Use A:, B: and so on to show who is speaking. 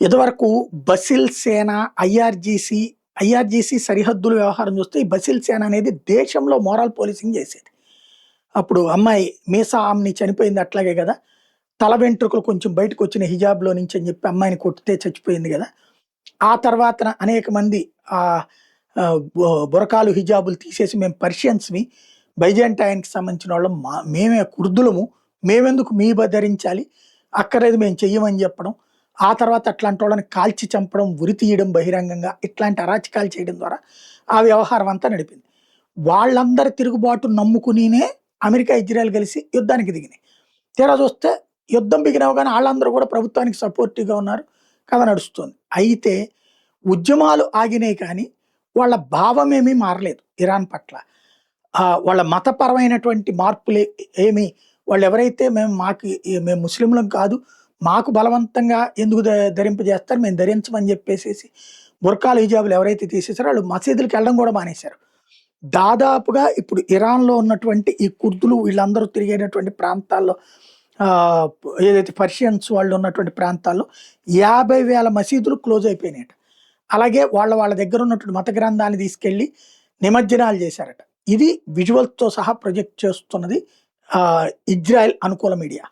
A: ఇదివరకు బసిల్ సేన, ఐఆర్జీసీ సరిహద్దుల వ్యవహారం చూస్తే ఈ బసిల్ సేన అనేది దేశంలో మోరల్ పోలీసింగ్ చేసేది. అప్పుడు అమ్మాయి మీసా ఆమ్ని చనిపోయింది అట్లాగే కదా, తల వెంట్రుకలు కొంచెం బయటకు వచ్చిన హిజాబ్లో నుంచి అని చెప్పి అమ్మాయిని కొట్టితే చచ్చిపోయింది కదా. ఆ తర్వాత అనేక మంది ఆ ఆ, బురకాలు హిజాబులు తీసేసి మేము పర్షియన్స్మి, బైజాంటైన్కి సంబంధించిన వాళ్ళం, మేమే కుర్దులము, మేమెందుకు మీ ధరించాలి, అక్కర్లేదు మేము చెయ్యమని చెప్పడం, ఆ తర్వాత అట్లాంటి వాళ్ళని కాల్చి చంపడం, ఉరి తీయడం బహిరంగంగా, ఇట్లాంటి అరాచకాలు చేయడం ద్వారా ఆ వ్యవహారం అంతా నడిపింది. వాళ్ళందరి తిరుగుబాటు నమ్ముకునినే అమెరికా, ఇజ్రాయెల్ కలిసి యుద్ధానికి దిగినాయి. తీరా చూస్తే యుద్ధం బిగినవగానే వాళ్ళందరూ కూడా ప్రభుత్వానికి సపోర్టివ్గా ఉన్నారు, కథ నడుస్తుంది. అయితే ఉద్యమాలు ఆగినాయి కానీ వాళ్ళ భావం ఏమీ మారలేదు ఇరాన్ పట్ల. వాళ్ళ మతపరమైనటువంటి మార్పులు ఏమి, వాళ్ళు ఎవరైతే మేము ముస్లింలం కాదు, మాకు బలవంతంగా ఎందుకు ధరింపజేస్తారు, మేము ధరించమని చెప్పేసి బుర్కాలు హిజాబులు ఎవరైతే తీసేసారో వాళ్ళు మసీదులకు వెళ్ళడం కూడా మానేశారు. దాదాపుగా ఇప్పుడు ఇరాన్లో ఉన్నటువంటి ఈ కుర్దులు వీళ్ళందరూ తిరిగేటటువంటి ప్రాంతాల్లో, ఏదైతే పర్షియన్స్ వాళ్ళు ఉన్నటువంటి ప్రాంతాల్లో 50,000 మసీదులు క్లోజ్ అయిపోయినాయట. అలాగే వాళ్ళ దగ్గర ఉన్నటువంటి మత గ్రంథాన్ని తీసుకెళ్లి నిమజ్జనాలు చేశారట. ఇది విజువల్స్తో సహా ప్రొజెక్ట్ చేస్తున్నది ఇజ్రాయెల్ అనుకూల మీడియా.